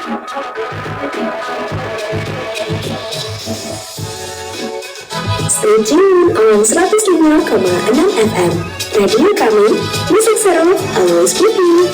Stay tuned on 105,6 FM. Radio kami, musik seru, always with you.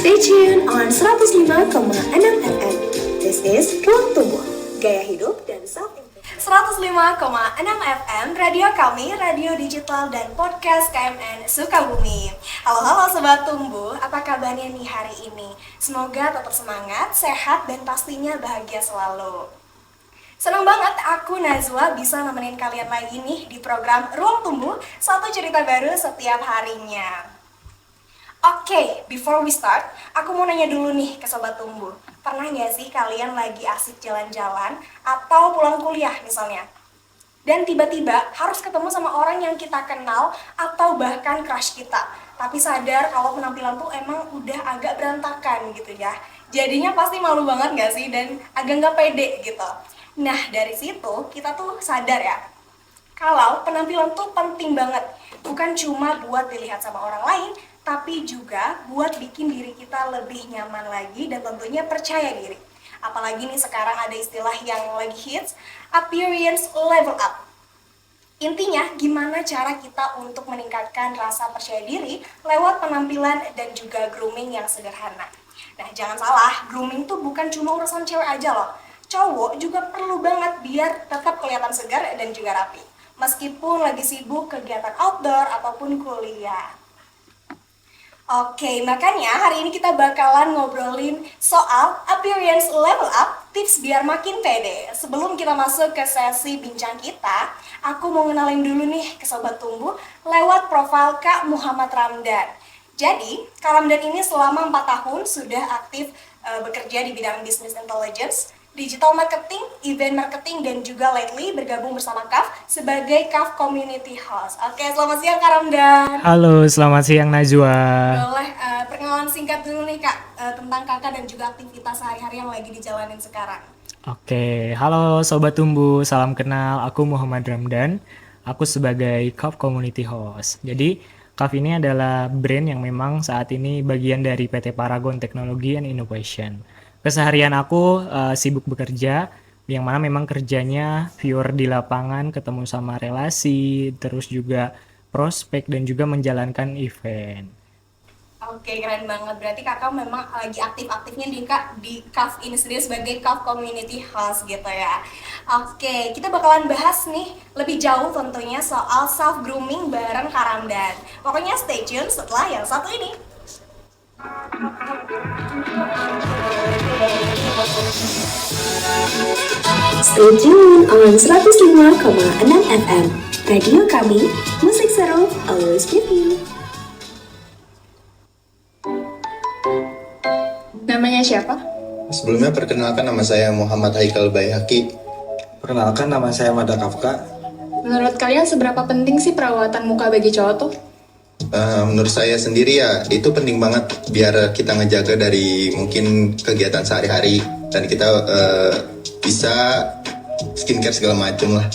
Stay tuned on 105,6 FM. This is Ruang Tumbuh, gaya hidup dan self-improvement. 105,6 FM, radio kami, radio digital dan podcast KMN Sukabumi. Halo Sobat Tumbuh, apa kabarnya nih hari ini? Semoga tetap semangat, sehat, dan pastinya bahagia selalu. Senang banget aku Najwa bisa nemenin kalian lagi nih di program Ruang Tumbuh, satu cerita baru setiap harinya. Oke, before we start, aku mau nanya dulu nih ke Sobat Tumbuh. Pernah nggak sih kalian lagi asik jalan-jalan atau pulang kuliah misalnya? Dan tiba-tiba harus ketemu sama orang yang kita kenal atau bahkan crush kita. Tapi sadar kalau penampilan tuh emang udah agak berantakan gitu ya. Jadinya pasti malu banget nggak sih dan agak nggak pede gitu. Nah dari situ kita tuh sadar ya, kalau penampilan tuh penting banget. Bukan cuma buat dilihat sama orang lain, tapi juga buat bikin diri kita lebih nyaman lagi dan tentunya percaya diri. Apalagi nih sekarang ada istilah yang lagi hits, appearance level up. Intinya gimana cara kita untuk meningkatkan rasa percaya diri lewat penampilan dan juga grooming yang sederhana. Nah jangan salah, grooming tuh bukan cuma urusan cewek aja loh. Cowok juga perlu banget biar tetap kelihatan segar dan juga rapi. Meskipun lagi sibuk kegiatan outdoor ataupun kuliah. Oke, makanya hari ini kita bakalan ngobrolin soal appearance level up, tips biar makin pede. Sebelum kita masuk ke sesi bincang kita, aku mau ngenalin dulu nih ke Sobat Tumbuh lewat profil Kak Muhammad Ramdan. Jadi, Kak Ramdan ini selama 4 tahun sudah aktif bekerja di bidang business intelligence, digital marketing, event marketing, dan juga lately bergabung bersama KAF sebagai KAF Community Host. Oke, selamat siang Kak Ramdan. Halo, selamat siang Najwa. Boleh perkenalan singkat dulu nih Kak tentang kakak dan juga aktivitas sehari-hari yang lagi dijalanin sekarang. Oke, halo Sobat Tumbuh, salam kenal. Aku Muhammad Ramdan. Aku sebagai KAF Community Host. Jadi, KAF ini adalah brand yang memang saat ini bagian dari PT Paragon Technology and Innovation. Keseharian aku sibuk bekerja, yang mana memang kerjanya pure di lapangan, ketemu sama relasi, terus juga prospek dan juga menjalankan event. Oke, keren banget. Berarti kakak memang lagi aktif-aktifnya di KAF ini sendiri sebagai KAF Community Host gitu ya. Oke, kita bakalan bahas nih lebih jauh tentunya soal self grooming bareng Kak Ramdan. Pokoknya stay tune setelah yang satu ini. Stay tuned on 105,6 FM. Radio kami, musik seru, always with you. Namanya siapa? Sebelumnya perkenalkan, nama saya Muhammad Haikal Bayhaqi. Perkenalkan, nama saya Mada Kafka. Menurut kalian seberapa penting sih perawatan muka bagi cowok tuh? Menurut saya sendiri ya, itu penting banget biar kita ngejaga dari mungkin kegiatan sehari-hari dan kita bisa skincare segala macam lah.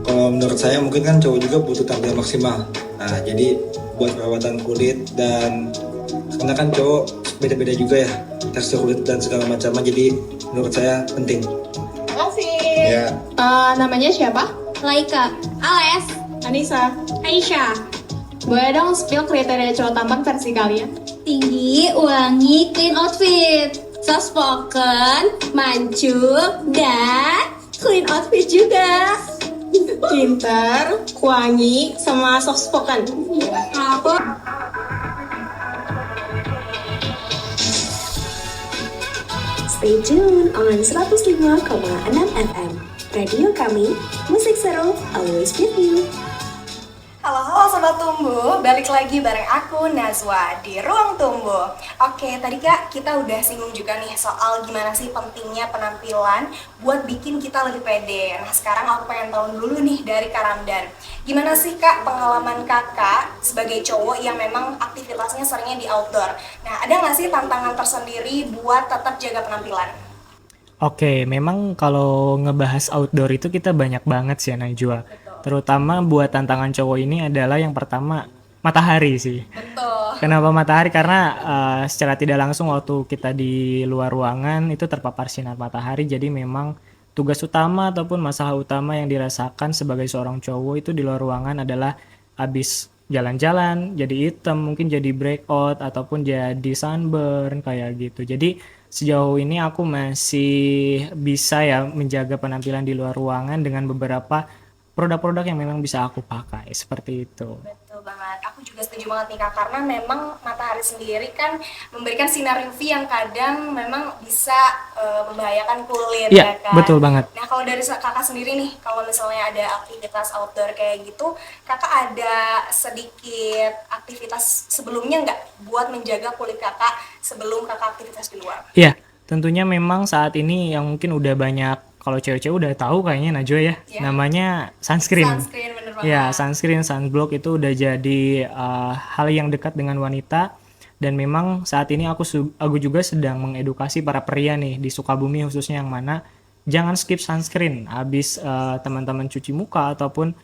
Kalau menurut saya mungkin kan cowok juga butuh tampil maksimal. Nah, jadi buat perawatan kulit dan karena kan cowok beda-beda juga ya tekstur kulit dan segala macamnya, jadi menurut saya penting. Makasih. Ya. Namanya siapa? Laika, Ales, Anissa, Aisyah. boleh dong spill kriteria cowok tampan versi kalian? Tinggi, wangi, clean outfit, soft spoken, mancung, dan clean outfit juga. Pinter, wangi, sama soft spoken. Aku Stay tuned on 105,6 FM. Radio kami, musik seru, always with you. Halo Sobat Tumbuh, balik lagi bareng aku Najwa di Ruang Tumbuh. Oke, tadi Kak kita udah singgung juga nih soal gimana sih pentingnya penampilan buat bikin kita lebih pede. Nah sekarang aku pengen tahu dulu nih dari Kak Ramdan, gimana sih Kak pengalaman Kakak sebagai cowok yang memang aktivitasnya seringnya di outdoor. Nah ada nggak sih tantangan tersendiri buat tetap jaga penampilan? Oke, memang kalau ngebahas outdoor itu kita banyak banget sih Najwa. Terutama buat tantangan cowok ini adalah yang pertama matahari sih. Betul. Kenapa matahari? Karena secara tidak langsung waktu kita di luar ruangan itu terpapar sinar matahari, jadi memang tugas utama ataupun masalah utama yang dirasakan sebagai seorang cowok itu di luar ruangan adalah habis jalan-jalan jadi hitam, mungkin jadi breakout ataupun jadi sunburn kayak gitu. Jadi sejauh ini aku masih bisa ya menjaga penampilan di luar ruangan dengan beberapa produk-produk yang memang bisa aku pakai seperti itu. Betul banget, aku juga setuju banget nih Kak, karena memang matahari sendiri kan memberikan sinar UV yang kadang memang bisa membahayakan kulit Iya, ya kan. betul banget. Nah kalau dari Kakak sendiri nih, kalau misalnya ada aktivitas outdoor kayak gitu, Kakak ada sedikit aktivitas sebelumnya nggak buat menjaga kulit Kakak sebelum Kakak aktivitas di luar? Iya, tentunya memang saat ini yang mungkin udah banyak, kalau cewek-cewek udah tahu kayaknya Najwa ya, Iya. namanya sunscreen. Sunscreen bener banget. Ya, sunscreen, sunblock itu udah jadi hal yang dekat dengan wanita, dan memang saat ini aku juga sedang mengedukasi para pria nih di Sukabumi khususnya, yang mana jangan skip sunscreen habis teman-teman cuci muka ataupun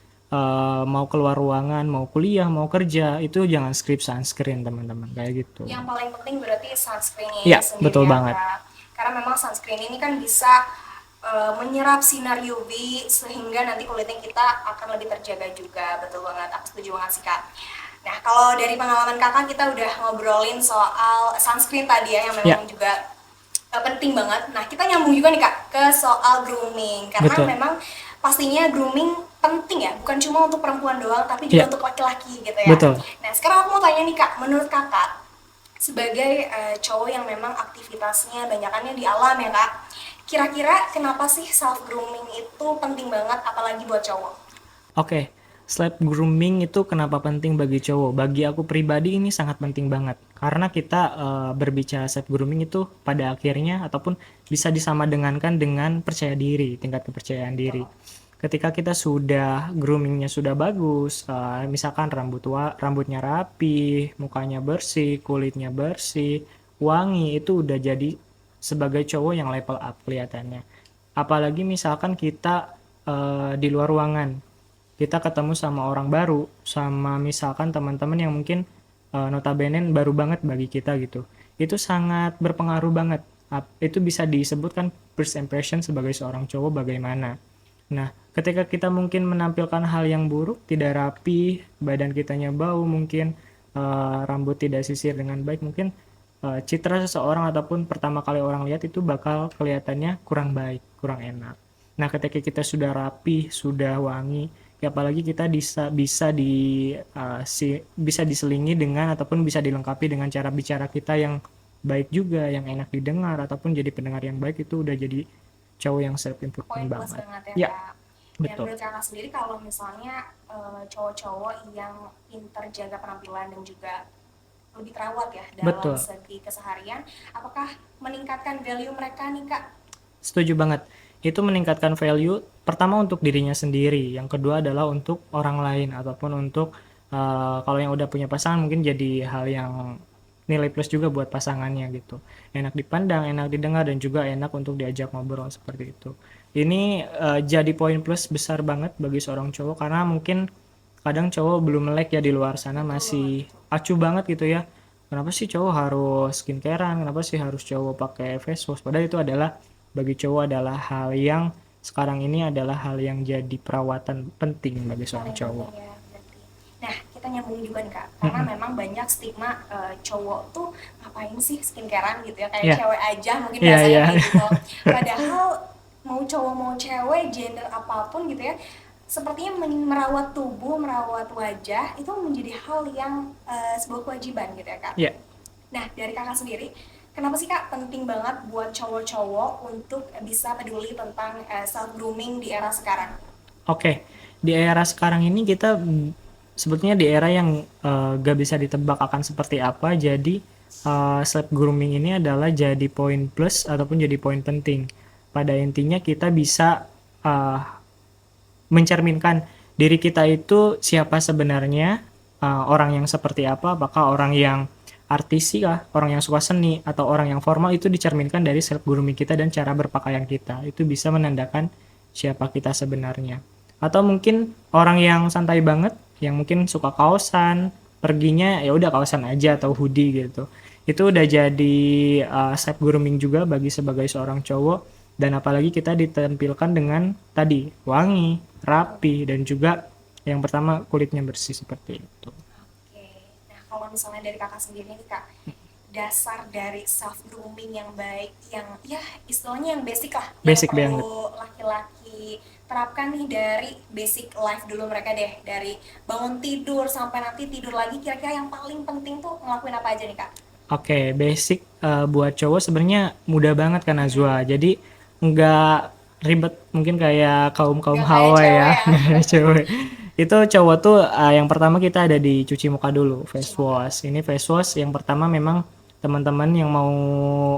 mau keluar ruangan, mau kuliah, mau kerja, itu jangan skip sunscreen teman-teman, kayak gitu. Yang paling penting berarti sunscreen-nya Iya, sendiri betul ya, banget. Kak. Karena memang sunscreen ini kan bisa menyerap sinar UV sehingga nanti kulitnya kita akan lebih terjaga juga. Betul banget, aku setuju banget sih Kak. Nah kalau dari pengalaman Kakak kita udah ngobrolin soal sunscreen tadi ya, yang memang juga penting banget. Nah kita nyambung juga nih Kak ke soal grooming, karena Betul. memang pastinya grooming penting ya, bukan cuma untuk perempuan doang tapi juga Iya. untuk laki-laki gitu ya. Betul. Nah sekarang aku mau tanya nih Kak, menurut Kakak sebagai cowok yang memang aktivitasnya banyakannya di alam ya Kak, kira-kira kenapa sih self grooming itu penting banget apalagi buat cowok? Oke, self grooming itu kenapa penting bagi cowok? Bagi aku pribadi ini sangat penting banget. Karena kita berbicara self grooming itu pada akhirnya ataupun bisa disamadengankan dengan percaya diri, tingkat kepercayaan diri. Ketika kita sudah groomingnya sudah bagus, misalkan rambutnya rapi, mukanya bersih, kulitnya bersih, wangi, itu udah jadi sebagai cowok yang level up kelihatannya. Apalagi misalkan kita di luar ruangan, kita ketemu sama orang baru, sama misalkan teman-teman yang mungkin notabene baru banget bagi kita gitu, itu sangat berpengaruh banget. Itu bisa disebutkan first impression sebagai seorang cowok bagaimana. Nah ketika kita mungkin menampilkan hal yang buruk, tidak rapi, badan kitanya bau, mungkin rambut tidak sisir dengan baik, mungkin citra seseorang ataupun pertama kali orang lihat itu bakal kelihatannya kurang baik, kurang enak. Nah ketika kita sudah rapi, sudah wangi, ya apalagi kita bisa diselingi dengan ataupun bisa dilengkapi dengan cara bicara kita yang baik juga, yang enak didengar ataupun jadi pendengar yang baik, itu udah jadi cowok yang self improvement Poin plus banget. banget Ya, ya Kak. Dan betul. menurut Kakak sendiri kalau misalnya cowok-cowok yang pinter jaga penampilan dan juga lebih terawat ya dalam Betul. segi keseharian, apakah meningkatkan value mereka nih Kak? Setuju banget. Itu meningkatkan value pertama untuk dirinya sendiri, yang kedua adalah untuk orang lain ataupun untuk kalau yang udah punya pasangan mungkin jadi hal yang nilai plus juga buat pasangannya gitu. Enak dipandang, enak didengar, dan juga enak untuk diajak ngobrol seperti itu. Ini jadi poin plus besar banget bagi seorang cowok, karena mungkin kadang cowok belum melek ya di luar sana, masih acuh banget gitu ya. Kenapa sih cowok harus skincarean? Kenapa sih harus cowok pakai face wash? Padahal itu adalah bagi cowok adalah hal yang sekarang ini adalah hal yang jadi perawatan penting bagi seorang cowok. Ya, berarti. Nah, kita nyambung juga nih Kak, karena memang banyak stigma cowok tuh ngapain sih skincarean gitu ya, kayak Iya. cewek aja mungkin Iya, biasanya iya. gitu. Padahal mau cowok mau cewek, gender apapun gitu ya, sepertinya merawat tubuh, merawat wajah itu menjadi hal yang sebuah kewajiban gitu ya Kak. Iya. Nah, dari Kakak sendiri, kenapa sih Kak penting banget buat cowok-cowok untuk bisa peduli tentang self grooming di era sekarang? Oke, di era sekarang ini kita sebetulnya di era yang gak bisa ditebak akan seperti apa. Jadi self grooming ini adalah jadi poin plus ataupun jadi poin penting. Pada intinya kita bisa mencerminkan diri kita itu siapa sebenarnya, orang yang seperti apa, apakah orang yang artisi kah, orang yang suka seni, atau orang yang formal, itu dicerminkan dari self grooming kita dan cara berpakaian kita. Itu bisa menandakan siapa kita sebenarnya. Atau mungkin orang yang santai banget, yang mungkin suka kaosan, perginya ya udah kaosan aja atau hoodie gitu. Itu udah jadi self grooming juga bagi sebagai seorang cowok. Dan apalagi kita ditampilkan dengan tadi wangi, rapi, dan juga yang pertama kulitnya bersih seperti itu. Oke. Nah, kalau misalnya dari kakak sendiri nih kak, dasar dari self grooming yang baik, yang ya istilahnya yang basic lah, Basic yang banget. perlu laki-laki terapkan nih dari basic life dulu mereka deh, dari bangun tidur sampai nanti tidur lagi, kira-kira yang paling penting tuh ngelakuin apa aja nih kak? Oke, basic buat cowok sebenarnya mudah banget kan Azwa. Jadi nggak ribet mungkin kayak kaum Nggak kayak hawa cewek ya, ya. nggak kayak cewek. Itu cowok tuh yang pertama kita ada di cuci muka dulu, face wash. Ini face wash yang pertama memang teman-teman yang mau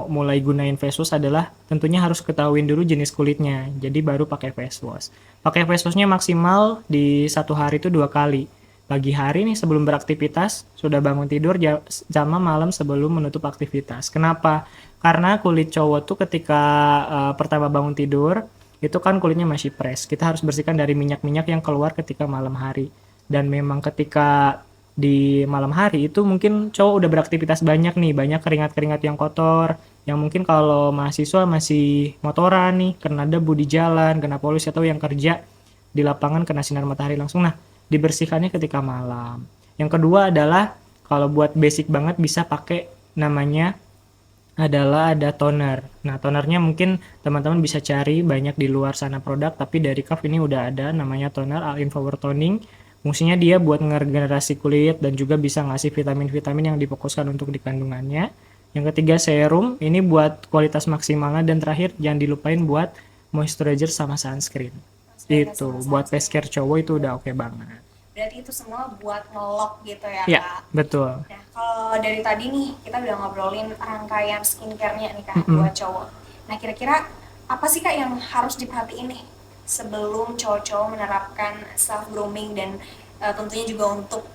mulai gunain face wash adalah tentunya harus ketahuin dulu jenis kulitnya. Jadi baru pakai face wash. Pakai face washnya maksimal di satu hari itu 2 kali. Pagi hari nih sebelum beraktivitas, sudah bangun tidur, sama malam sebelum menutup aktivitas. Kenapa? Karena kulit cowok tuh ketika pertama bangun tidur, itu kan kulitnya masih fresh. Kita harus bersihkan dari minyak-minyak yang keluar ketika malam hari. Dan memang ketika di malam hari itu mungkin cowok udah beraktivitas banyak nih, banyak keringat-keringat yang kotor, yang mungkin kalau mahasiswa masih motoran nih, kena debu di jalan, kena polusi, atau yang kerja di lapangan kena sinar matahari langsung. Nah, dibersihkannya ketika malam. Yang kedua adalah kalau buat basic banget bisa pakai namanya adalah ada toner. Nah, tonernya mungkin teman-teman bisa cari banyak di luar sana produk, tapi dari Kaf ini udah ada namanya toner All-in Power Toning. Fungsinya dia buat ngeregenerasi kulit dan juga bisa ngasih vitamin-vitamin yang difokuskan untuk di kandungannya. Yang ketiga serum, ini buat kualitas maksimalnya, dan terakhir jangan dilupain buat moisturizer sama sunscreen. Itu buat face care cowok itu udah oke banget. Berarti itu semua buat nge-lock gitu ya Ya, kak? betul. Nah, kalau dari tadi nih kita udah ngobrolin rangkaian skincare-nya nih kak buat cowok. Nah, kira-kira apa sih kak yang harus diperhatiin nih sebelum cowok-cowok menerapkan self grooming dan tentunya juga untuk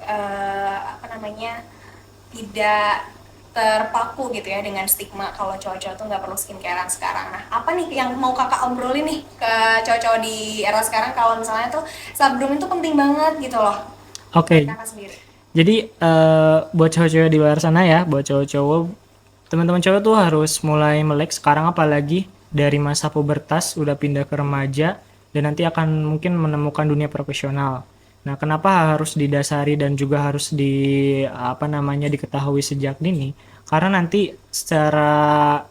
tidak terpaku gitu ya dengan stigma kalau cowok-cowok tuh nggak perlu skincarean sekarang. Nah, apa nih yang mau kakak obrolin nih ke cowok-cowok di era sekarang kalau misalnya tuh self grooming tuh penting banget gitu loh, Oke, kakak sendiri? jadi buat cowok-cowok di luar sana ya, buat cowok-cowok, teman-teman cowok tuh harus mulai melek sekarang, apalagi dari masa pubertas udah pindah ke remaja dan nanti akan mungkin menemukan dunia profesional. Nah, kenapa harus didasari dan juga harus diketahui sejak dini? Karena nanti secara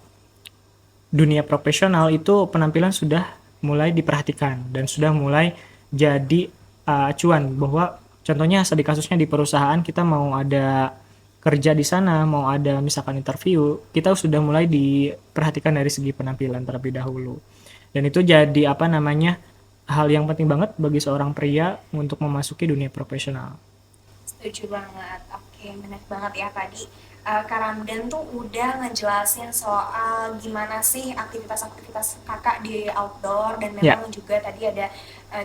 dunia profesional itu penampilan sudah mulai diperhatikan dan sudah mulai jadi acuan bahwa contohnya di kasusnya di perusahaan kita mau ada kerja di sana, mau ada misalkan interview, kita sudah mulai diperhatikan dari segi penampilan terlebih dahulu. Dan itu jadi hal yang penting banget bagi seorang pria untuk memasuki dunia profesional. Setuju banget. Oke, benar banget ya tadi. Kak Ramdan tuh udah ngejelasin soal gimana sih aktivitas-aktivitas kakak di outdoor, dan Ya. memang juga tadi ada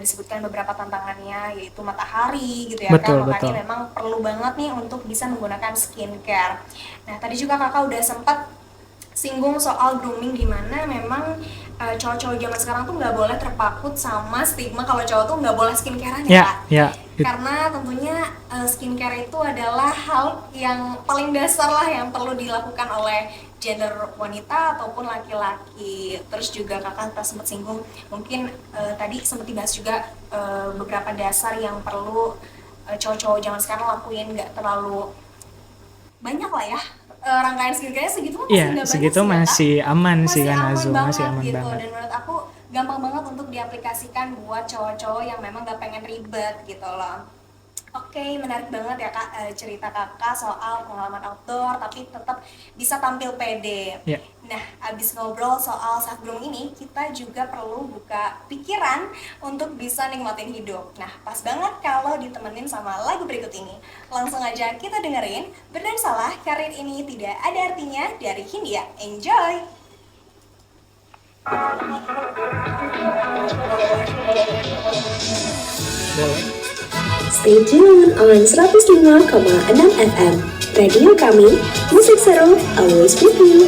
disebutkan beberapa tantangannya, yaitu matahari gitu ya Betul, kan. Makanya betul. memang perlu banget nih untuk bisa menggunakan skincare. Nah, tadi juga kakak udah sempat singgung soal grooming, di mana memang cowok-cowok zaman sekarang tuh nggak boleh terpaku sama stigma kalau cowok tuh nggak boleh skincarean ya Ya, kak. ya. Karena tentunya skincare itu adalah hal yang paling dasar lah yang perlu dilakukan oleh gender wanita ataupun laki-laki. Terus juga kakak sempat singgung, mungkin tadi sempat dibahas juga beberapa dasar yang perlu cowok-cowok zaman sekarang lakuin, nggak terlalu banyak lah ya. Rangkaian skincare segitu masih Iya, nggak banyak segitu sih ya, Kak. masih aman sih kan aman Azu, banget masih aman gitu. banget. Dan menurut aku gampang banget untuk diaplikasikan buat cowok-cowok yang memang gak pengen ribet gitu loh. Oke, menarik banget ya Kak, cerita Kakak soal pengalaman outdoor tapi tetap bisa tampil pede. Ya. Nah, abis ngobrol soal self grooming ini, kita juga perlu buka pikiran untuk bisa nikmatin hidup. Nah, pas banget kalau ditemenin sama lagu berikut ini. Langsung aja kita dengerin, Benar Salah Karir Ini Tidak Ada Artinya dari Hindia. Enjoy! Stay tune on 105,6 FM. Radio kami, musik seru, always with you.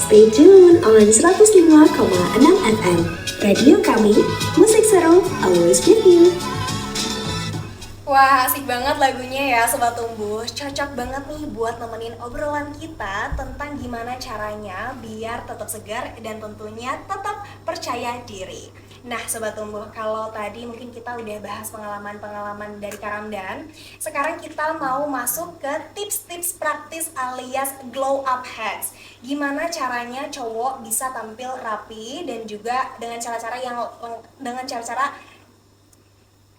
Stay tune on 105,6 FM. Radio kami, musik seru, always with you. Wah, asik banget lagunya ya Sobat Tumbuh. Cocok banget nih buat nemenin obrolan kita tentang gimana caranya biar tetap segar dan tentunya tetap percaya diri. Nah Sobat Tumbuh, kalau tadi mungkin kita udah bahas pengalaman-pengalaman dari Kak Ramdan, sekarang kita mau masuk ke tips-tips praktis alias glow up hacks. Gimana caranya cowok bisa tampil rapi dan juga dengan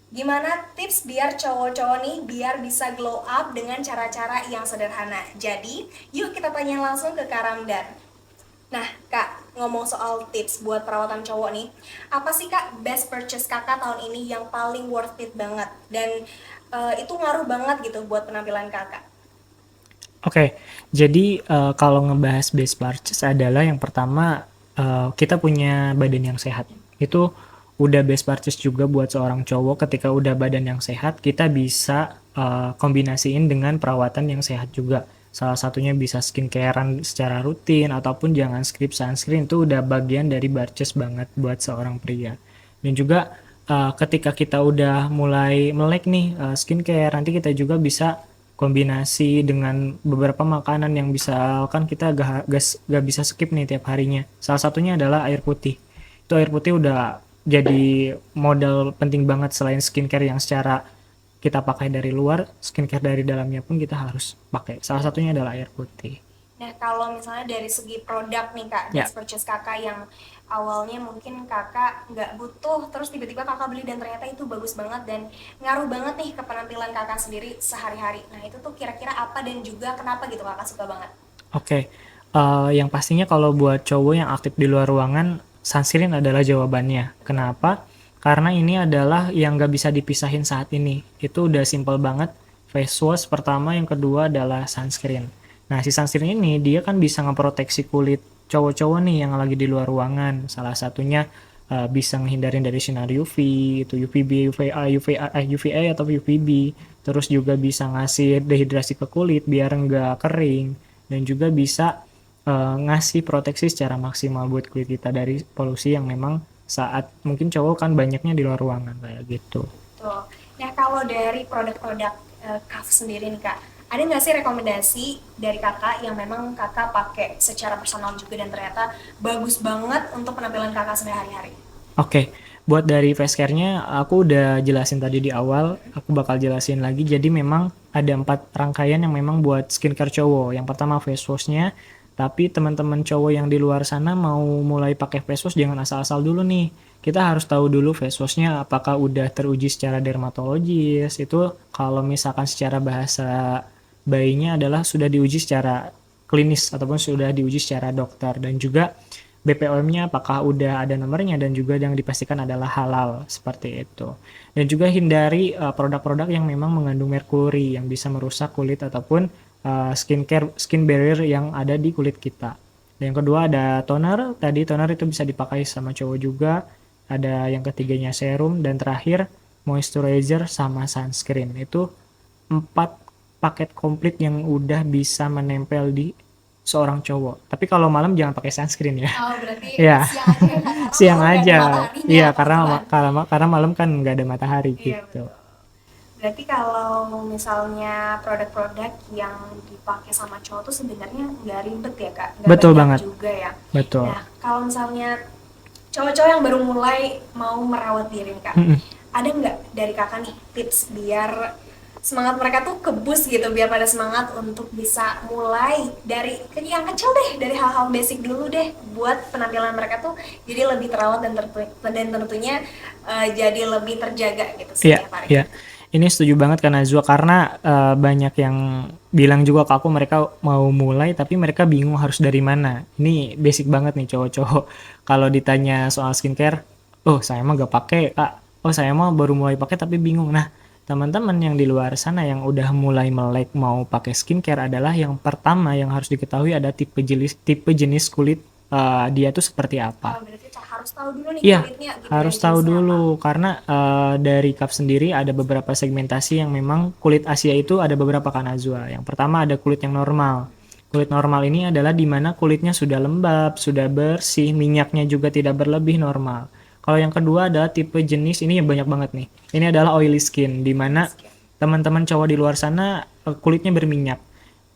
gimana tips biar cowok-cowok nih biar bisa glow up dengan cara-cara yang sederhana. Jadi, yuk kita tanya langsung ke Kak Ramdan. Nah, Kak, ngomong soal tips buat perawatan cowok nih, apa sih Kak best purchase Kakak tahun ini yang paling worth it banget dan itu ngaruh banget gitu buat penampilan Kakak? Oke, jadi kalau ngebahas best purchase adalah yang pertama kita punya badan yang sehat. Itu udah best purchase juga buat seorang cowok. Ketika udah badan yang sehat, kita bisa kombinasiin dengan perawatan yang sehat juga. Salah satunya bisa skincarean secara rutin ataupun jangan skip sunscreen, itu udah bagian dari purchase banget buat seorang pria. Dan juga ketika kita udah mulai melek nih skincare, nanti kita juga bisa kombinasi dengan beberapa makanan yang bisa kan kita gak bisa skip nih tiap harinya. Salah satunya adalah air putih. Itu air putih udah jadi modal penting banget. Selain skincare yang secara kita pakai dari luar, skincare dari dalamnya pun kita harus pakai. Salah satunya adalah air putih. Nah, kalau misalnya dari segi produk nih Kak, Ya. best purchase Kakak yang awalnya mungkin Kakak nggak butuh, terus tiba-tiba Kakak beli dan ternyata itu bagus banget dan ngaruh banget nih ke penampilan Kakak sendiri sehari-hari. Nah, itu tuh kira-kira apa dan juga kenapa gitu Kakak suka banget? Oke, yang pastinya kalau buat cowok yang aktif di luar ruangan, sunscreen adalah jawabannya. Kenapa? Karena ini adalah yang gak bisa dipisahin saat ini. Itu udah simple banget. Face wash pertama, yang kedua adalah sunscreen. Nah, si sunscreen ini dia kan bisa ngeproteksi kulit cowok-cowok nih yang lagi di luar ruangan. Salah satunya bisa ngehindarin dari sinar UV, itu UVB, UVA atau UVB. Terus juga bisa ngasih dehidrasi ke kulit biar nggak kering. Dan juga bisa ngasih proteksi secara maksimal buat kulit kita dari polusi yang memang saat mungkin cowok kan banyaknya di luar ruangan kayak gitu. Tuh. Nah, kalau dari produk-produk Kak sendiri nih Kak, ada nggak sih rekomendasi dari Kakak yang memang Kakak pakai secara personal juga dan ternyata bagus banget untuk penampilan Kakak sehari-hari? Oke, buat dari face care-nya aku udah jelasin tadi di awal, aku bakal jelasin lagi. Jadi memang ada 4 rangkaian yang memang buat skincare cowok. Yang pertama face wash-nya. Tapi teman-teman cowok yang di luar sana mau mulai pakai face wash jangan asal-asal dulu nih. Kita harus tahu dulu face wash-nya apakah udah teruji secara dermatologis. Itu kalau misalkan secara bahasa bayinya adalah sudah diuji secara klinis ataupun sudah diuji secara dokter. Dan juga BPOM-nya apakah udah ada nomornya dan juga yang dipastikan adalah halal seperti itu. Dan juga hindari produk-produk yang memang mengandung merkuri yang bisa merusak kulit ataupun skin barrier yang ada di kulit kita. Dan yang kedua ada toner. Tadi toner itu bisa dipakai sama cowok juga. Ada yang ketiganya serum dan terakhir moisturizer sama sunscreen. Itu 4 paket komplit yang udah bisa menempel di seorang cowok. Tapi kalau malam jangan pakai sunscreen ya. Oh, berarti Ya. Siang malam nggak ada aja. mataharinya, Iya, pas karena malam kan nggak ada matahari Iya, gitu. Berarti kalau misalnya produk-produk yang dipakai sama cowok tuh sebenarnya nggak ribet ya Kak? Nggak Betul banyak banget. juga ya? Betul. Nah, kalau misalnya cowok-cowok yang baru mulai mau merawat diri nih Kak, Mm-mm. ada nggak dari Kakak nih tips biar semangat mereka tuh kebus gitu biar pada semangat untuk bisa mulai dari yang kecil deh, dari hal-hal basic dulu deh buat penampilan mereka tuh jadi lebih terawat dan tentunya jadi lebih terjaga gitu Iya, setiap hari. iya. Ini setuju banget kan Nazwa karena banyak yang bilang juga ke aku mereka mau mulai tapi mereka bingung harus dari mana. Ini basic banget nih cowok-cowok. Kalau ditanya soal skincare, oh saya mah gak pakai kak. Oh saya mah baru mulai pakai tapi bingung. Nah teman-teman yang di luar sana yang udah mulai melek mau pakai skincare adalah yang pertama yang harus diketahui ada tipe jenis kulit dia tuh seperti apa. Oh, berarti harus tahu dulu nih Iya, kulitnya gitu harus ya, tahu jenisnya apa. dulu karena dari Kap sendiri ada beberapa segmentasi yang memang kulit Asia itu ada beberapa kan Azwa. Yang pertama ada kulit yang normal. Kulit normal ini adalah di mana kulitnya sudah lembab, sudah bersih, minyaknya juga tidak berlebih normal. Kalau yang kedua adalah tipe jenis ini yang banyak banget nih. Ini adalah oily skin di mana teman-teman cowok di luar sana kulitnya berminyak.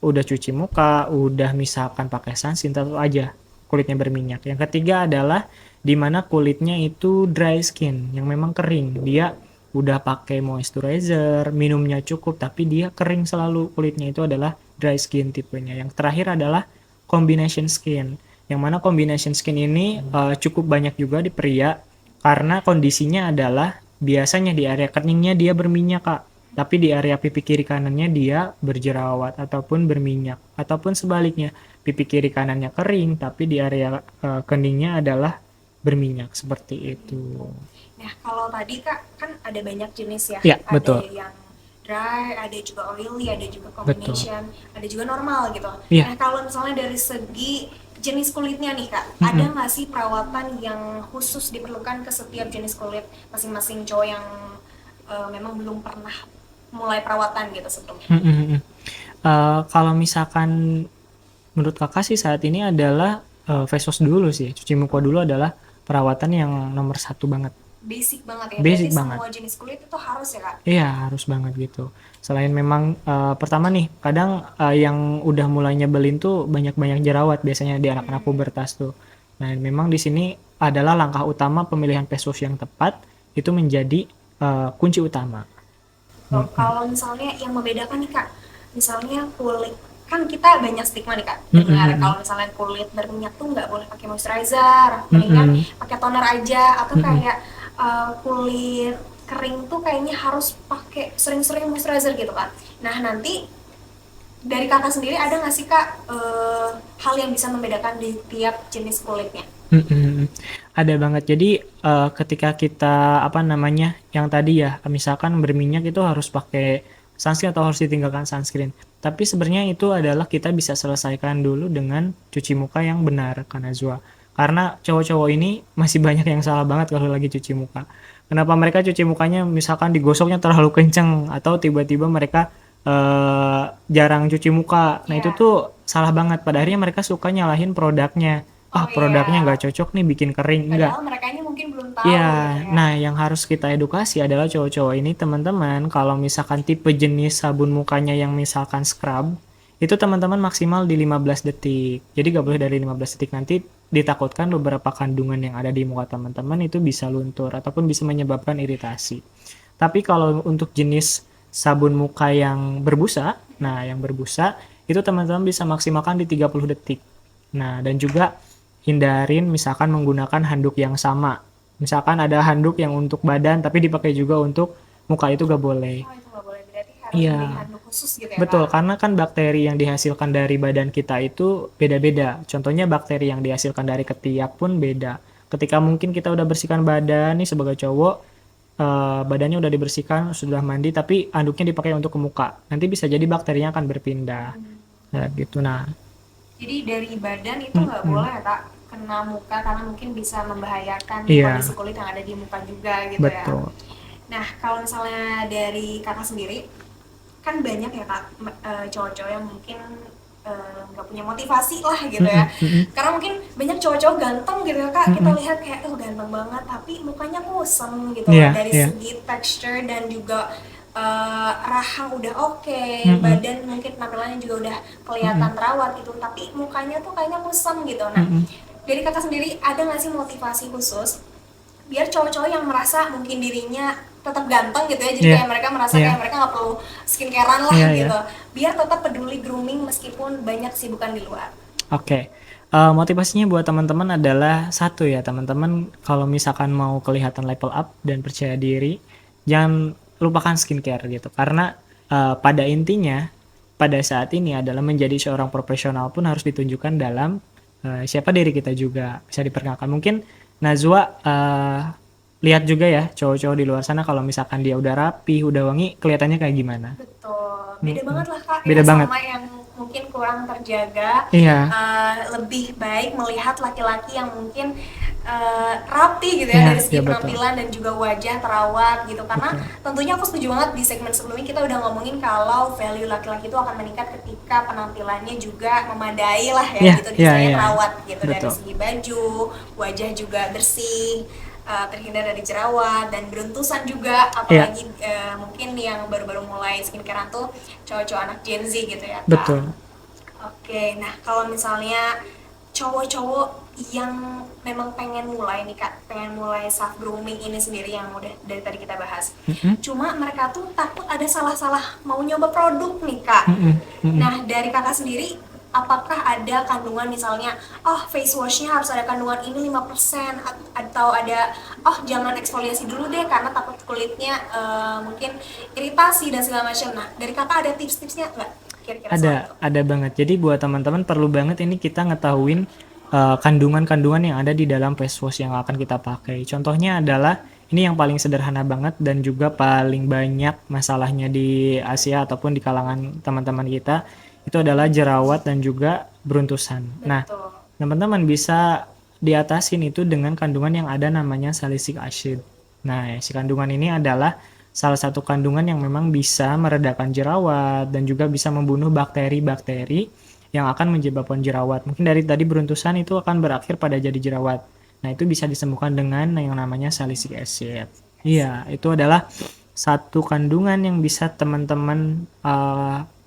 Udah cuci muka, udah misalkan pakai sunscreen tetap aja kulitnya berminyak. Yang ketiga adalah di mana kulitnya itu dry skin yang memang kering. Dia udah pakai moisturizer, minumnya cukup tapi dia kering selalu kulitnya, itu adalah dry skin tipenya. Yang terakhir adalah combination skin. Yang mana combination skin ini cukup banyak juga di pria karena kondisinya adalah biasanya di area keningnya dia berminyak kak, tapi di area pipi kiri kanannya dia berjerawat ataupun berminyak, ataupun sebaliknya pipi kiri kanannya kering tapi di area keningnya adalah berminyak seperti itu. Nah, kalau tadi Kak kan ada banyak jenis ya. Ya, Ada betul. yang dry, ada juga oily, ada juga Betul. combination, ada juga normal gitu. Iya. Nah, kalau misalnya dari segi jenis kulitnya nih Kak, Mm-mm. ada nggak sih perawatan yang khusus diperlukan ke setiap jenis kulit masing-masing cowok yang memang belum pernah mulai perawatan gitu sebelumnya? Kalau misalkan menurut kakak sih saat ini adalah face wash dulu sih, cuci muka dulu adalah perawatan yang nomor satu banget. Basic banget ya. Basic Berarti banget. semua jenis kulit itu harus ya Kak? Iya, harus banget gitu. Selain memang pertama nih, kadang yang udah mulai nyebelin tuh banyak-banyak jerawat biasanya di anak-anak pubertas tuh. Nah, memang di sini adalah langkah utama pemilihan face wash yang tepat itu menjadi kunci utama. Oh, kalau misalnya yang membedakan nih Kak, misalnya kulit, kan kita banyak stigma nih Kak, dengar kalau misalnya kulit berminyak tuh nggak boleh pakai moisturizer, mendingan pakai toner aja, atau kayak kulit kering tuh kayaknya harus pakai sering-sering moisturizer gitu kan. Nah nanti dari kakak sendiri ada nggak sih Kak hal yang bisa membedakan di tiap jenis kulitnya? Ada banget. Jadi ketika kita apa namanya yang tadi ya, misalkan berminyak itu harus pakai sunscreen atau harus ditinggalkan sunscreen. Tapi sebenarnya itu adalah kita bisa selesaikan dulu dengan cuci muka yang benar, kan Azwa. Karena cowok-cowok ini masih banyak yang salah banget kalau lagi cuci muka. Kenapa mereka cuci mukanya misalkan digosoknya terlalu kenceng atau tiba-tiba mereka jarang cuci muka. Nah itu tuh salah banget. Pada akhirnya mereka suka nyalahin produknya. Oh, Produknya iya. nggak cocok nih bikin kering. Enggak. Padahal mereka ini mungkin belum tahu Iya, gitu ya. nah yang harus kita edukasi adalah cowok-cowok ini teman-teman kalau misalkan tipe jenis sabun mukanya yang misalkan scrub itu teman-teman maksimal di 15 detik. Jadi gak boleh dari 15 detik, nanti ditakutkan beberapa kandungan yang ada di muka teman-teman itu bisa luntur ataupun bisa menyebabkan iritasi. Tapi kalau untuk jenis sabun muka yang berbusa, nah yang berbusa itu teman-teman bisa maksimalkan di 30 detik. Nah, dan juga hindarin misalkan menggunakan handuk yang sama. Misalkan ada handuk yang untuk badan tapi dipakai juga untuk muka, itu gak boleh. Oh itu nggak boleh, berarti harus Iya. beli handuk khusus gitu ya Betul, Kak? karena kan bakteri yang dihasilkan dari badan kita itu beda-beda. Contohnya bakteri yang dihasilkan dari ketiak pun beda. Ketika mungkin kita udah bersihkan badan nih sebagai cowok, badannya udah dibersihkan, sudah mandi, tapi handuknya dipakai untuk ke muka. Nanti bisa jadi bakterinya akan berpindah. Nah, gitu. Nah, Jadi dari badan itu nggak boleh ya Kak kena muka karena mungkin bisa membahayakan Iya. kondisi kulit yang ada di muka juga gitu ya. betul. Nah kalau misalnya dari kakak sendiri, kan banyak ya Kak cowok-cowok yang mungkin nggak punya motivasi lah gitu ya. Karena mungkin banyak cowok-cowok ganteng gitu ya Kak, kita lihat kayak ganteng banget tapi mukanya kusam gitu Iya, dari iya. segi texture dan juga rahang udah oke, badan mungkin penampilannya juga udah kelihatan terawat gitu, tapi mukanya tuh kayaknya kusam gitu. Nah, dari kakak sendiri ada nggak sih motivasi khusus biar cowok-cowok yang merasa mungkin dirinya tetap ganteng gitu ya, jadi Iya. kayak mereka merasa Iya. kayak mereka nggak perlu skincarean lah Iya, gitu, biar tetap peduli grooming meskipun banyak kesibukan di luar. Oke. Motivasinya buat teman-teman adalah satu ya, teman-teman kalau misalkan mau kelihatan level up dan percaya diri, jangan lupakan skincare gitu. Karena pada intinya pada saat ini adalah menjadi seorang profesional pun harus ditunjukkan dalam siapa diri kita juga. Bisa diperkenalkan. Mungkin Najwa lihat juga ya cowok-cowok di luar sana kalau misalkan dia udah rapi, udah wangi, kelihatannya kayak gimana. Betul, beda banget lah Kak, Beda ya, banget. sama yang mungkin kurang terjaga. Iya. Lebih baik melihat laki-laki yang mungkin rapi gitu ya, Iya, dari segi iya, betul. penampilan dan juga wajah terawat gitu. Karena tentunya aku setuju banget di segmen sebelumnya kita udah ngomongin kalau value laki-laki itu akan meningkat ketika penampilannya juga memadai lah ya, Iya, gitu, iya, misalnya iya. terawat gitu, dari Betul. segi baju, wajah juga bersih, terhindar dari jerawat dan beruntusan juga, apalagi mungkin yang baru-baru mulai skincarean tuh cowok-cowok anak Gen Z gitu ya Kak. Betul. Oke, nah kalau misalnya cowok-cowok yang memang pengen mulai nih Kak, pengen mulai self grooming ini sendiri yang udah dari tadi kita bahas, cuma mereka tuh takut ada salah-salah mau nyoba produk nih Kak. Nah dari Kakak sendiri, apakah ada kandungan misalnya, oh face washnya harus ada kandungan ini 5%, atau ada, oh jangan eksfoliasi dulu deh karena takut kulitnya mungkin iritasi dan segala macam. Nah dari Kakak ada tips-tipsnya nggak kira-kira soal itu? Ada banget. Jadi buat teman-teman perlu banget ini kita ngetahuin kandungan-kandungan yang ada di dalam face wash yang akan kita pakai. Contohnya adalah ini yang paling sederhana banget dan juga paling banyak masalahnya di Asia ataupun di kalangan teman-teman kita, itu adalah jerawat dan juga beruntusan. Nah, Betul. teman-teman bisa diatasin itu dengan kandungan yang ada namanya salicylic acid. Nah, si kandungan ini adalah salah satu kandungan yang memang bisa meredakan jerawat dan juga bisa membunuh bakteri-bakteri yang akan menyebabkan jerawat. Mungkin dari tadi beruntusan itu akan berakhir pada jadi jerawat. Nah, itu bisa disembuhkan dengan yang namanya salicylic acid. Iya, itu adalah satu kandungan yang bisa teman-teman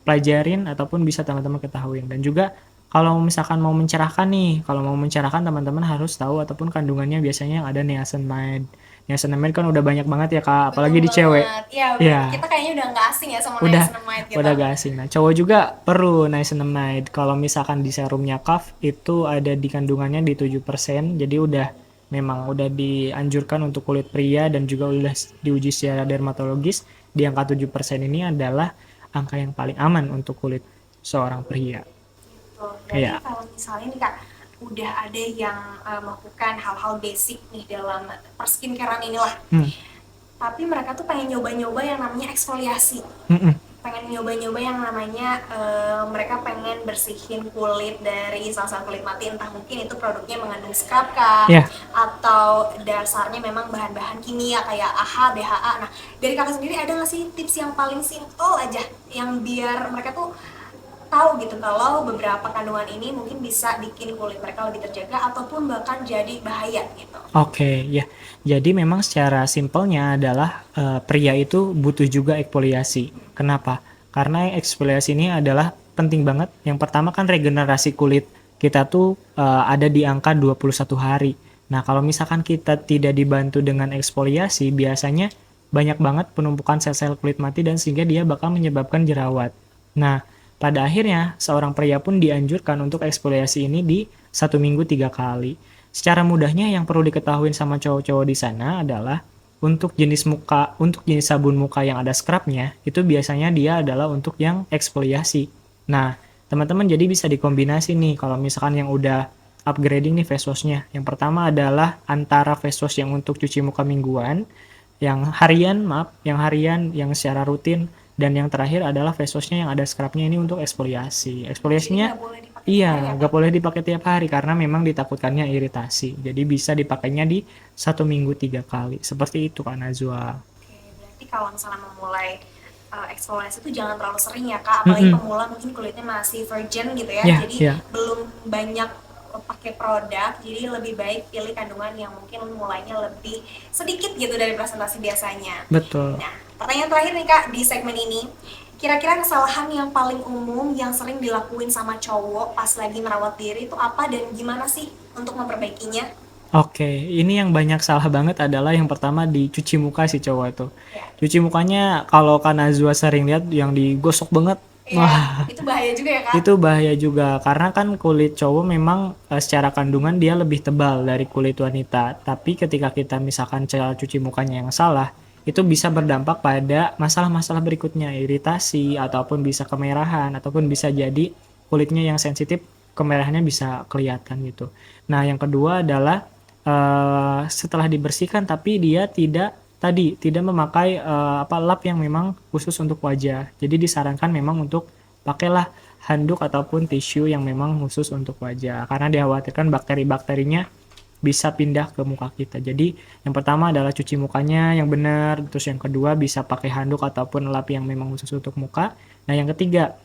pelajarin ataupun bisa teman-teman ketahui. Dan juga kalau misalkan mau mencerahkan nih, kalau mau mencerahkan teman-teman harus tahu ataupun kandungannya biasanya yang ada niacinamide. Niacinamide kan udah banyak banget ya Kak, apalagi di cewek. Iya, Iya. kita kayaknya udah nggak asing ya sama Udah, niacinamide gitu. udah gak asing. Nah, cowok juga perlu niacinamide. Kalau misalkan di serumnya Kaf itu ada di kandungannya di 7%, jadi memang udah dianjurkan untuk kulit pria dan juga udah diuji secara dermatologis. Di angka 7% ini adalah angka yang paling aman untuk kulit seorang pria. Berarti Iya. kalau misalnya nih Kak, udah ada yang melakukan hal-hal basic nih dalam perskincarean inilah, tapi mereka tuh pengen nyoba-nyoba yang namanya eksfoliasi, pengen nyoba-nyoba yang namanya mereka pengen bersihin kulit dari sel-sel kulit mati, entah mungkin itu produknya mengandung scrub kah, Iya. atau dasarnya memang bahan-bahan kimia kayak AHA, BHA. Nah dari Kakak sendiri ada nggak sih tips yang paling simple aja yang biar mereka tuh tahu gitu kalau beberapa kandungan ini mungkin bisa bikin kulit mereka lebih terjaga ataupun bahkan jadi bahaya gitu. Oke, ya. Jadi memang secara simpelnya adalah pria itu butuh juga eksfoliasi. Kenapa? Karena eksfoliasi ini adalah penting banget. Yang pertama kan regenerasi kulit kita tuh ada di angka 21 hari. Nah, kalau misalkan kita tidak dibantu dengan eksfoliasi, biasanya banyak banget penumpukan sel-sel kulit mati dan sehingga dia bakal menyebabkan jerawat. Nah, pada akhirnya seorang pria pun dianjurkan untuk eksfoliasi ini di 1 minggu 3 kali. Secara mudahnya yang perlu diketahui sama cowok-cowok di sana adalah untuk jenis sabun muka yang ada scrubnya, itu biasanya dia adalah untuk yang eksfoliasi. Nah, teman-teman jadi bisa dikombinasi nih kalau misalkan yang udah upgrading nih face washnya. Yang pertama adalah antara face wash yang untuk cuci muka mingguan, yang harian yang secara rutin, dan yang terakhir adalah face washnya yang ada scrubnya ini untuk eksfoliasi. Eksfoliasinya Jadi nggak boleh dipakai tiap hari ya, nggak boleh dipakai tiap hari karena memang ditakutkannya iritasi. Jadi bisa dipakainya di 1 minggu 3 kali. Seperti itu Kak Najwa. Oke, berarti kalau misalnya memulai eksfoliasi itu jangan terlalu sering ya Kak, apalagi pemula mungkin kulitnya masih virgin gitu ya, Iya, jadi iya. belum banyak pakai produk, jadi lebih baik pilih kandungan yang mungkin mulainya lebih sedikit gitu dari presentasi biasanya. Betul. Nah, pertanyaan terakhir nih Kak di segmen ini, kira-kira kesalahan yang paling umum yang sering dilakuin sama cowok pas lagi merawat diri itu apa dan gimana sih untuk memperbaikinya? Oke, ini yang banyak salah banget adalah yang pertama dicuci muka si cowok itu. Cuci mukanya kalau Kak Nazwa sering lihat yang digosok banget. Wah, Itu bahaya juga ya Kak? itu bahaya juga karena kan kulit cowok memang secara kandungan dia lebih tebal dari kulit wanita. Tapi ketika kita misalkan cara cuci mukanya yang salah, itu bisa berdampak pada masalah-masalah berikutnya, iritasi ataupun bisa kemerahan ataupun bisa jadi kulitnya yang sensitif kemerahannya bisa kelihatan gitu. Nah, yang kedua adalah setelah dibersihkan tapi dia tidak memakai lap yang memang khusus untuk wajah. Jadi disarankan memang untuk pakailah handuk ataupun tisu yang memang khusus untuk wajah karena dikhawatirkan bakteri-bakterinya bisa pindah ke muka kita. Jadi yang pertama adalah cuci mukanya yang benar, terus yang kedua bisa pakai handuk ataupun lap yang memang khusus untuk muka. Nah, yang ketiga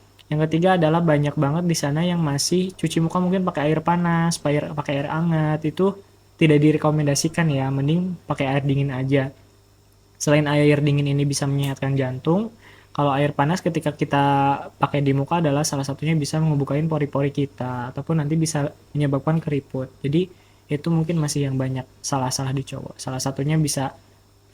adalah banyak banget di sana yang masih cuci muka mungkin pakai air panas, pakai air hangat, itu tidak direkomendasikan ya, mending pakai air dingin aja. Selain air dingin ini bisa menyehatkan jantung, kalau air panas ketika kita pakai di muka adalah salah satunya bisa ngebukain pori-pori kita ataupun nanti bisa menyebabkan keriput. Jadi itu mungkin masih yang banyak salah-salah di cowok. Salah satunya bisa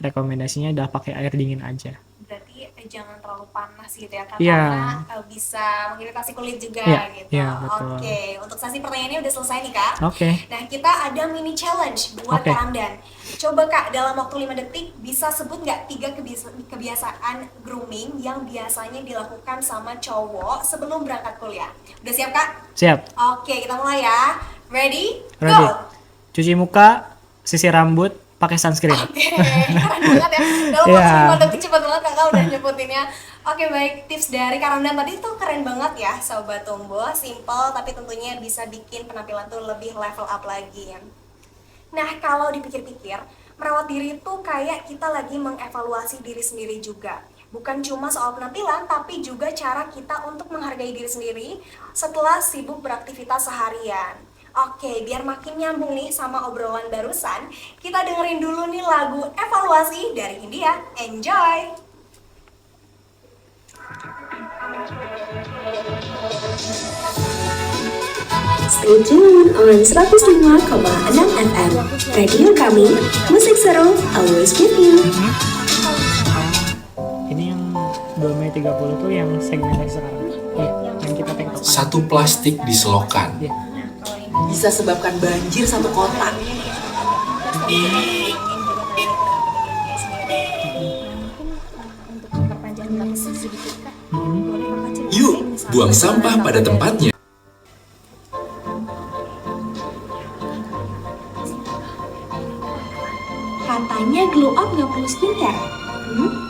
rekomendasinya adalah pakai air dingin aja. Berarti jangan terlalu panas gitu ya Kak, Iya. karena bisa mengiritasi kulit juga Iya, gitu. iya, betul. Oke, untuk sesi pertanyaannya udah selesai nih Kak. Oke. Nah, kita ada mini challenge buat Oke. Kak Ramdan. Coba Kak, dalam waktu 5 detik bisa sebut nggak 3 kebiasaan grooming yang biasanya dilakukan sama cowok sebelum berangkat kuliah. Udah siap Kak? Siap. Oke, kita mulai ya. Ready? Ready. Go! Cuci muka, sisir rambut, pakai sunscreen. Oke, keren banget ya. Dalam Iya. waktu 5 detik cepet banget kakak udah nyebutinnya. Oke, baik, tips dari Kak Ramdan tadi tuh keren banget ya Sobat Tumbuh. Simple tapi tentunya bisa bikin penampilan tuh lebih level up lagi. Nah, kalau dipikir-pikir, merawat diri tuh kayak kita lagi mengevaluasi diri sendiri juga. Bukan cuma soal penampilan, tapi juga cara kita untuk menghargai diri sendiri setelah sibuk beraktivitas seharian. Oke, biar makin nyambung nih sama obrolan barusan, kita dengerin dulu nih lagu Evaluasi dari India. Enjoy! Stay tune on 105,6 FM. Radio kami, musik seru, always with you. Ini yang 2 Mei 30 tuh yang segmennya sekarang. Iya, yang kita tektokan. Satu plastik di selokan. Iya. Bisa sebabkan banjir satu kota. Yuk, buang sampah pada tempatnya. Katanya glow up gak perlu skincare.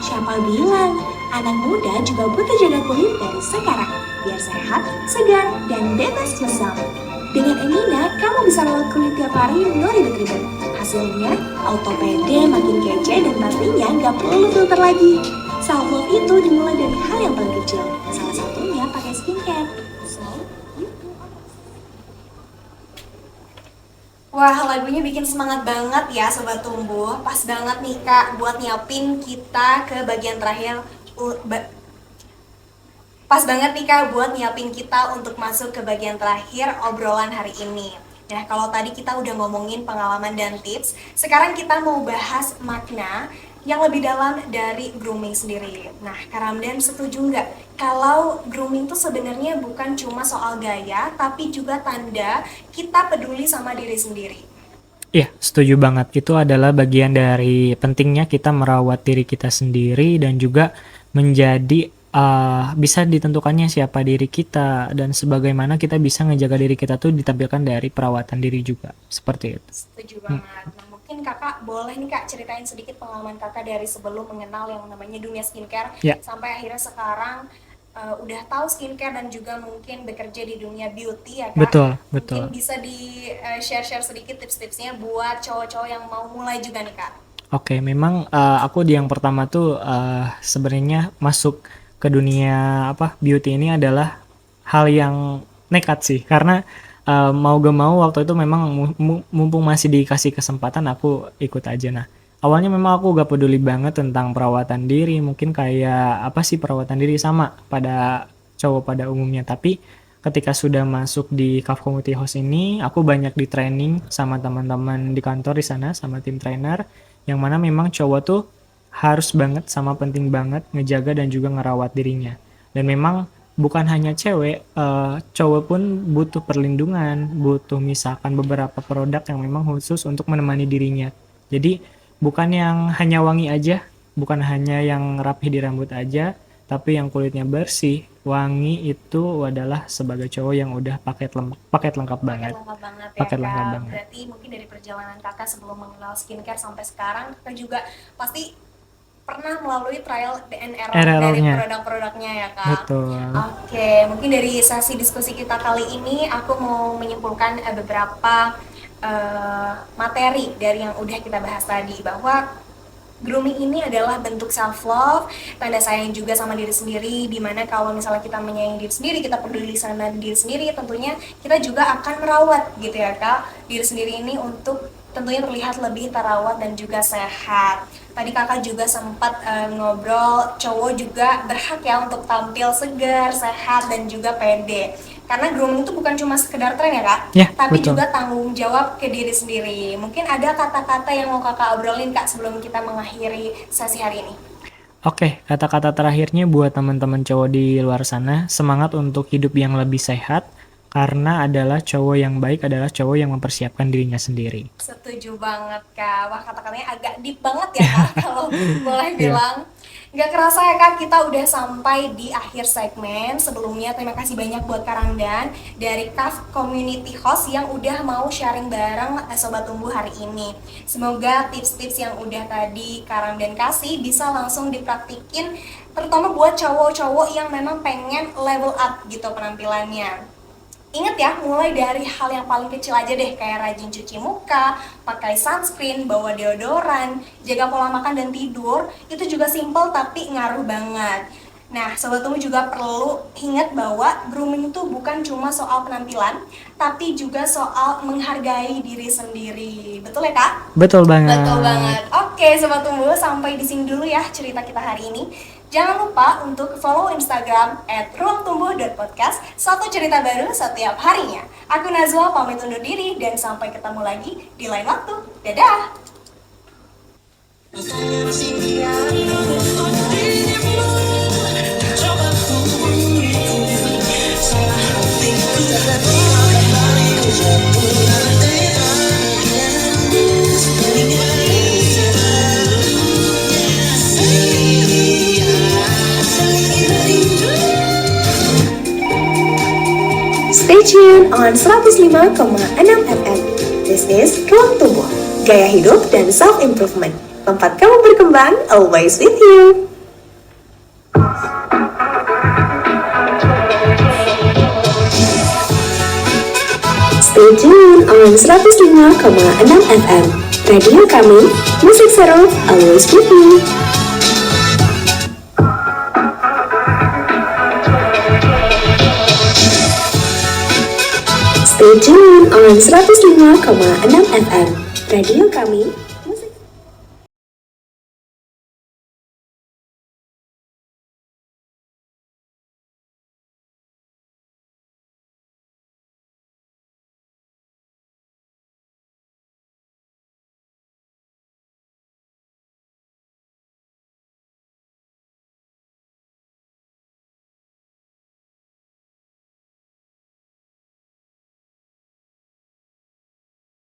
Siapa bilang? Anak muda juga butuh jaga kulit dari sekarang. Biar sehat, segar, dan bebas kusam. Dengan Emina, kamu bisa rawat kulit tiap hari no ribet-ribet. Hasilnya, auto pede makin kece dan pastinya gak perlu filter lagi. Self love itu dimulai dari hal yang paling kecil. Salah satunya pakai skincare. Wah, lagunya bikin semangat banget ya Sobat Tumbuh. Pas banget nih Kak buat nyiapin kita ke bagian terakhir. Pas banget nih Kak buat nyiapin kita untuk masuk ke bagian terakhir obrolan hari ini. Nah, kalau tadi kita udah ngomongin pengalaman dan tips, sekarang kita mau bahas makna yang lebih dalam dari grooming sendiri. Nah, Kak Ramdan setuju nggak kalau grooming itu sebenarnya bukan cuma soal gaya, tapi juga tanda kita peduli sama diri sendiri? Iya, setuju banget. Itu adalah bagian dari pentingnya kita merawat diri kita sendiri dan juga menjadi bisa ditentukannya siapa diri kita dan sebagaimana kita bisa ngejaga diri kita tuh ditampilkan dari perawatan diri juga. Seperti itu. Setuju banget. Nah, mungkin kakak boleh nih kak ceritain sedikit pengalaman kakak dari sebelum mengenal yang namanya dunia skincare Ya. sampai akhirnya sekarang udah tahu skincare dan juga mungkin bekerja di dunia beauty ya kak. Betul, Mungkin betul. bisa di share sedikit tips-tipsnya buat cowok-cowok yang mau mulai juga nih kak. Oke, memang aku di yang pertama tuh sebenarnya masuk ke dunia beauty ini adalah hal yang nekat sih karena mau gak mau waktu itu memang mumpung masih dikasih kesempatan aku ikut aja. Nah, awalnya memang aku gak peduli banget tentang perawatan diri, mungkin kayak apa sih perawatan diri sama pada cowok pada umumnya, tapi ketika sudah masuk di CAF Community Host ini, aku banyak di training sama teman-teman di kantor di sana, sama tim trainer, yang mana memang cowok tuh harus banget sama penting banget ngejaga dan juga ngerawat dirinya. Dan memang bukan hanya cewek, cowok pun butuh perlindungan, butuh misalkan beberapa produk yang memang khusus untuk menemani dirinya. Jadi bukan yang hanya wangi aja, bukan hanya yang rapih di rambut aja, tapi yang kulitnya bersih, wangi itu adalah sebagai cowok yang udah paket lengkap banget. Lengkap banget ya Paket Kak. lengkap banget. Berarti mungkin dari perjalanan Kakak sebelum mengenal skincare sampai sekarang, Kakak juga pasti pernah melalui trial and error dari Errornya. produk-produknya ya Kak. Betul. Oke, mungkin dari sesi diskusi kita kali ini aku mau menyimpulkan beberapa materi dari yang udah kita bahas tadi, bahwa grooming ini adalah bentuk self love, tanda sayang juga sama diri sendiri, dimana kalau misalnya kita menyayangi diri sendiri, kita peduli sama diri sendiri, tentunya kita juga akan merawat gitu ya Kak, diri sendiri ini untuk tentunya terlihat lebih terawat dan juga sehat. Tadi Kakak juga sempat ngobrol, cowok juga berhak ya untuk tampil segar, sehat, dan juga pede. Karena grooming itu bukan cuma sekedar tren ya Kak, Ya, tapi betul. juga tanggung jawab ke diri sendiri. Mungkin ada kata-kata yang mau Kakak obrolin Kak sebelum kita mengakhiri sesi hari ini. Oke, kata-kata terakhirnya buat teman-teman cowok di luar sana, semangat untuk hidup yang lebih sehat, karena adalah cowok yang baik adalah cowok yang mempersiapkan dirinya sendiri. Setuju banget Kak. Wah, kata-katanya agak deep banget ya Kak kalau boleh bilang. Nggak kerasa ya Kak, kita udah sampai di akhir segmen. Sebelumnya terima kasih banyak buat Kak Ramdan dari CAF Community Host yang udah mau sharing bareng Sobat Tumbuh hari ini. Semoga tips-tips yang udah tadi Kak Ramdan kasih bisa langsung dipraktikin, terutama buat cowok-cowok yang memang pengen level up gitu penampilannya. Ingat ya, mulai dari hal yang paling kecil aja deh, kayak rajin cuci muka, pakai sunscreen, bawa deodoran, jaga pola makan dan tidur, itu juga simple tapi ngaruh banget. Nah, Sobat Tumbuh juga perlu ingat bahwa grooming itu bukan cuma soal penampilan, tapi juga soal menghargai diri sendiri. Betul ya Kak? Betul banget. Betul banget. Oke, Sobat Tumbuh, sampai di sini dulu ya cerita kita hari ini. Jangan lupa untuk follow Instagram @ruangtumbuh.podcast, satu cerita baru setiap harinya. Aku Nazwa pamit undur diri dan sampai ketemu lagi di lain waktu. Dadah! Stay tuned on 105,6 FM. This is Ruang Tumbuh, gaya hidup dan self-improvement. Tempat kamu berkembang, always with you. Stay tuned on 105,6 FM. Radio kami, musik seru, always with you. Stay tuned on 105,6 FM. Radio kami,